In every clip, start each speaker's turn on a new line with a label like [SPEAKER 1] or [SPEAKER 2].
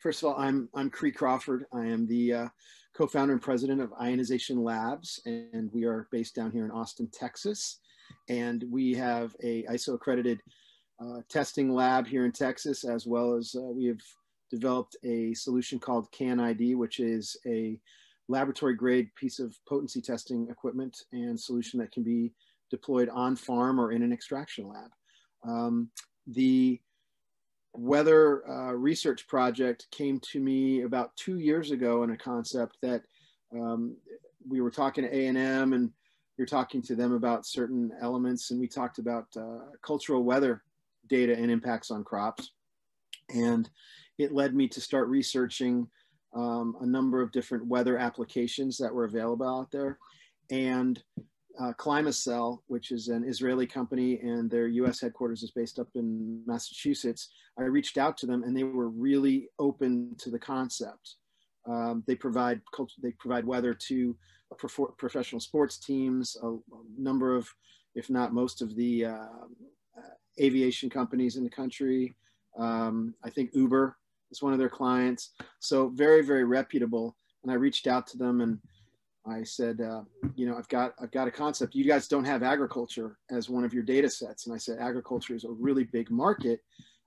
[SPEAKER 1] First of all, I'm Cree Crawford. I am the co-founder and president of Ionization Labs, and we are based down here in Austin, Texas. And we have a ISO accredited testing lab here in Texas, as well as we have developed a solution called Cann-ID, which is a laboratory grade piece of potency testing equipment and solution that can be deployed on farm or in an extraction lab. The weather research project came to me about 2 years ago in a concept that we were talking to A&M, and we were talking to them about certain elements, and we talked about cultural weather data and impacts on crops. And it led me to start researching a number of different weather applications that were available out there. And ClimaCell, which is an Israeli company, and their US headquarters is based up in Massachusetts, I reached out to them and they were really open to the concept. They provide weather to professional sports teams, a number of, if not most of the aviation companies in the country. I think Uber is one of their clients. So very, very reputable. And I reached out to them and I said, you know, I've got a concept. You guys don't have agriculture as one of your data sets. And I said, agriculture is a really big market.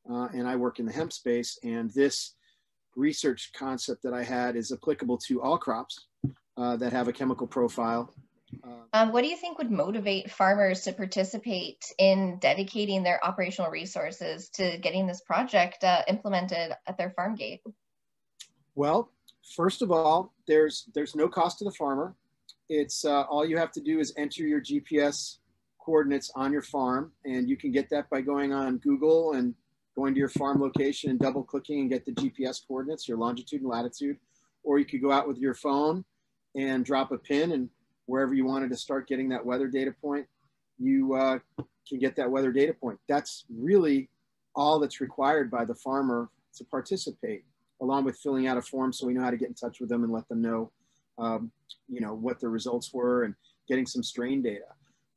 [SPEAKER 1] And I work in the hemp space. And this research concept that I had is applicable to all crops that have a chemical profile.
[SPEAKER 2] What do you think would motivate farmers to participate in dedicating their operational resources to getting this project implemented at their farm gate?
[SPEAKER 1] Well, first of all, there's no cost to the farmer. It's all you have to do is enter your GPS coordinates on your farm, and you can get that by going on Google and going to your farm location and double clicking and get the GPS coordinates, your longitude and latitude. Or you could go out with your phone and drop a pin, and wherever you wanted to start getting that weather data point, you can get that weather data point. That's really all that's required by the farmer to participate, along with filling out a form so we know how to get in touch with them and let them know, you know, what the results were and getting some strain data.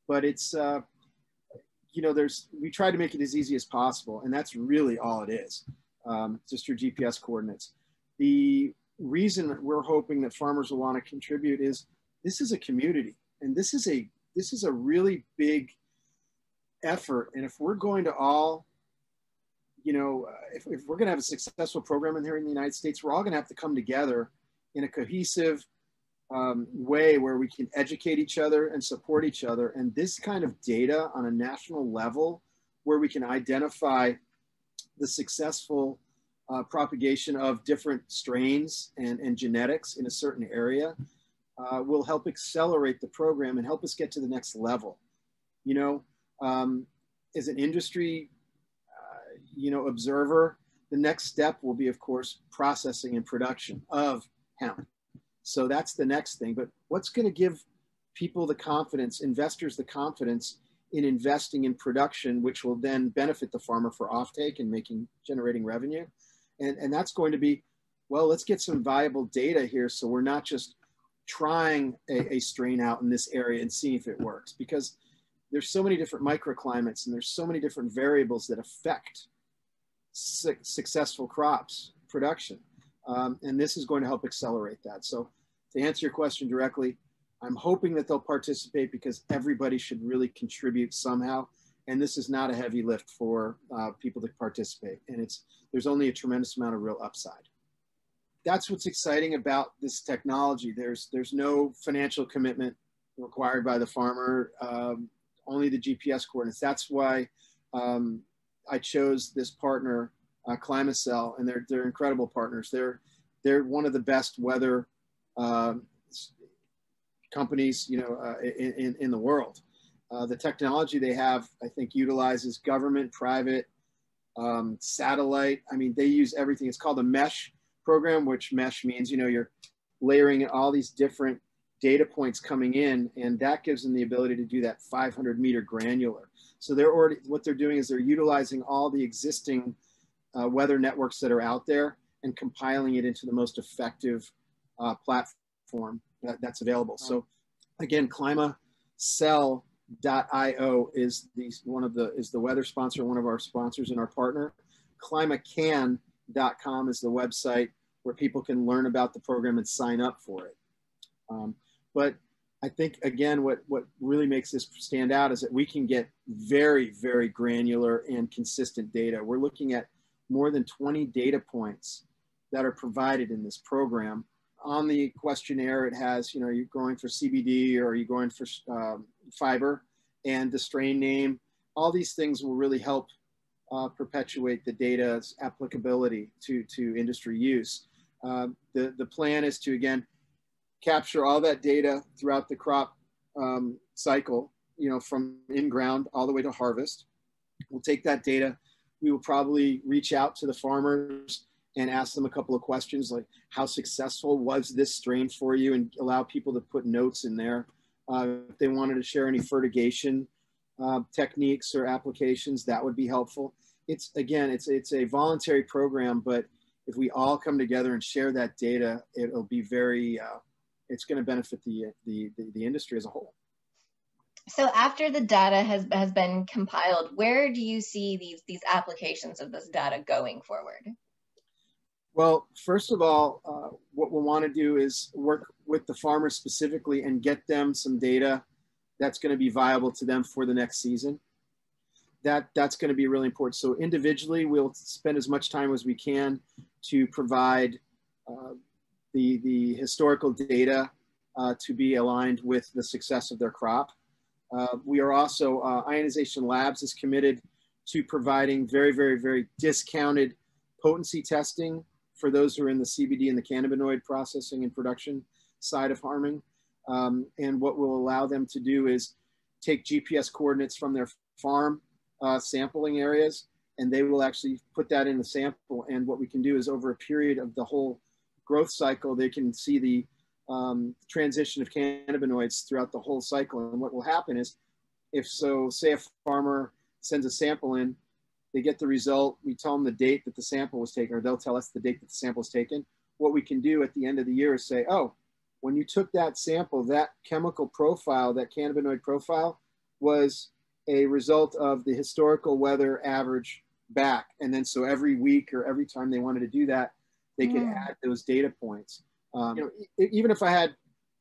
[SPEAKER 1] But it's, you know, we try to make it as easy as possible, and that's really all it is, just your GPS coordinates. The reason that we're hoping that farmers will want to contribute is this is a community, and this is a really big effort. And if we're going to all, you know, if we're going to have a successful program in here in the United States, we're all going to have to come together in a cohesive way where we can educate each other and support each other. And this kind of data on a national level, where we can identify the successful propagation of different strains and genetics in a certain area, will help accelerate the program and help us get to the next level. You know, as an industry, you know, observer, the next step will be, of course, processing and production of hemp. So that's the next thing. But what's going to give people the confidence, investors the confidence in investing in production, which will then benefit the farmer for offtake and generating revenue? And that's going to be, well, let's get some viable data here, so we're not just trying a strain out in this area and seeing if it works, because there's so many different microclimates and there's so many different variables that affect successful crops production. And this is going to help accelerate that. So to answer your question directly, I'm hoping that they'll participate because everybody should really contribute somehow. And this is not a heavy lift for people to participate. And there's only a tremendous amount of real upside. That's what's exciting about this technology. There's no financial commitment required by the farmer, only the GPS coordinates. That's why I chose this partner, ClimaCell, and they're incredible partners. They're one of the best weather companies, you know, in the world. The technology they have, I think, utilizes government, private, satellite. I mean, they use everything. It's called a mesh program, which mesh means, you know, you're layering all these different data points coming in, and that gives them the ability to do that 500-meter granular. So what they're doing is they're utilizing all the existing weather networks that are out there and compiling it into the most effective platform that's available. So again, ClimaCell.io is the weather sponsor, one of our sponsors and our partner. Climacann.io Climacann.com is the website where people can learn about the program and sign up for it. But I think, again, what really makes this stand out is that we can get very, very granular and consistent data. We're looking at more than 20 data points that are provided in this program. On the questionnaire, it has, are you going for CBD or are you going for fiber, and the strain name. All these things will really help perpetuate the data's applicability to industry use. The plan is to, again, capture all that data throughout the crop cycle, from in-ground all the way to harvest. We'll take that data. We will probably reach out to the farmers and ask them a couple of questions like, how successful was this strain for you? And allow people to put notes in there. If they wanted to share any fertigation techniques or applications, that would be helpful. It's a voluntary program, but if we all come together and share that data, it'll be very, it's going to benefit the industry as a whole.
[SPEAKER 2] So after the data has been compiled, where do you see these applications of this data going forward?
[SPEAKER 1] Well, first of all, what we'll want to do is work with the farmers specifically and get them some data that's going to be viable to them for the next season. That's going to be really important. So individually, we'll spend as much time as we can to provide the historical data to be aligned with the success of their crop. We are also, Ionization Labs is committed to providing very, very, very discounted potency testing for those who are in the CBD and the cannabinoid processing and production side of farming. And what we'll allow them to do is take GPS coordinates from their farm sampling areas, and they will actually put that in the sample. And what we can do is, over a period of the whole growth cycle, they can see the transition of cannabinoids throughout the whole cycle. And what will happen is, say a farmer sends a sample in, they get the result, we tell them the date that the sample was taken, or they'll tell us the date that the sample was taken. What we can do at the end of the year is say, oh, when you took that sample, that chemical profile, that cannabinoid profile, was a result of the historical weather average back. And then so every week or every time they wanted to do that, they could add those data points. Even if I had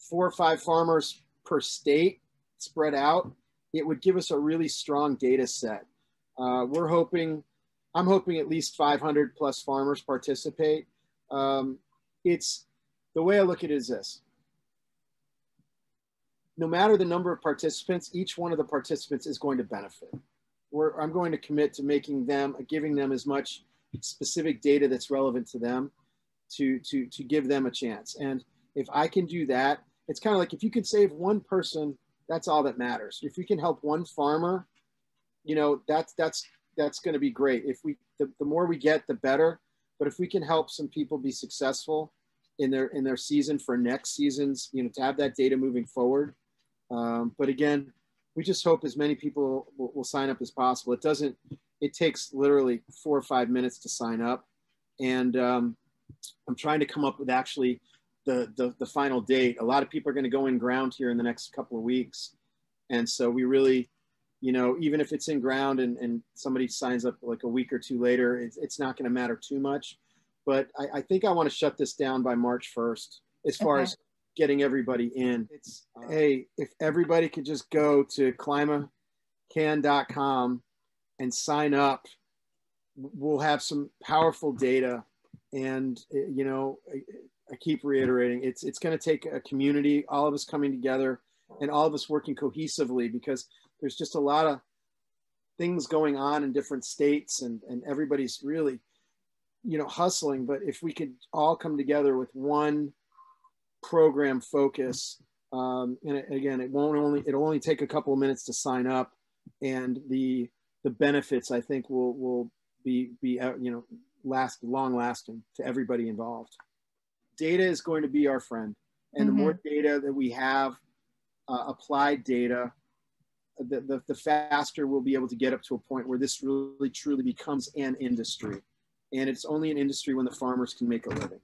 [SPEAKER 1] 4 or 5 farmers per state spread out, it would give us a really strong data set. I'm hoping at least 500 plus farmers participate. The way I look at it is this: no matter the number of participants, each one of the participants is going to benefit. I'm going to commit to giving them as much specific data that's relevant to them to give them a chance. And if I can do that, it's kind of like, if you can save one person, that's all that matters. If you can help one farmer, that's going to be great. The more we get, the better. But if we can help some people be successful in their season for next seasons, to have that data moving forward. But again, we just hope as many people will sign up as possible. It takes literally 4 or 5 minutes to sign up. And I'm trying to come up with actually the final date. A lot of people are going to go in ground here in the next couple of weeks. And so we really, even if it's in ground and somebody signs up like a week or 2 later, it's not going to matter too much. But I think I want to shut this down by March 1st as far as getting everybody in. Hey, if everybody could just go to Climacann.com and sign up, we'll have some powerful data. And, I keep reiterating, it's going to take a community, all of us coming together and all of us working cohesively, because there's just a lot of things going on in different states, and everybody's really, hustling. But if we could all come together with one program focus, and again, it'll only take a couple of minutes to sign up, and the benefits, I think, will be long lasting to everybody involved. Data is going to be our friend, and the more data that we have, applied data, the faster we'll be able to get up to a point where this really truly becomes an industry. And it's only an industry when the farmers can make a living.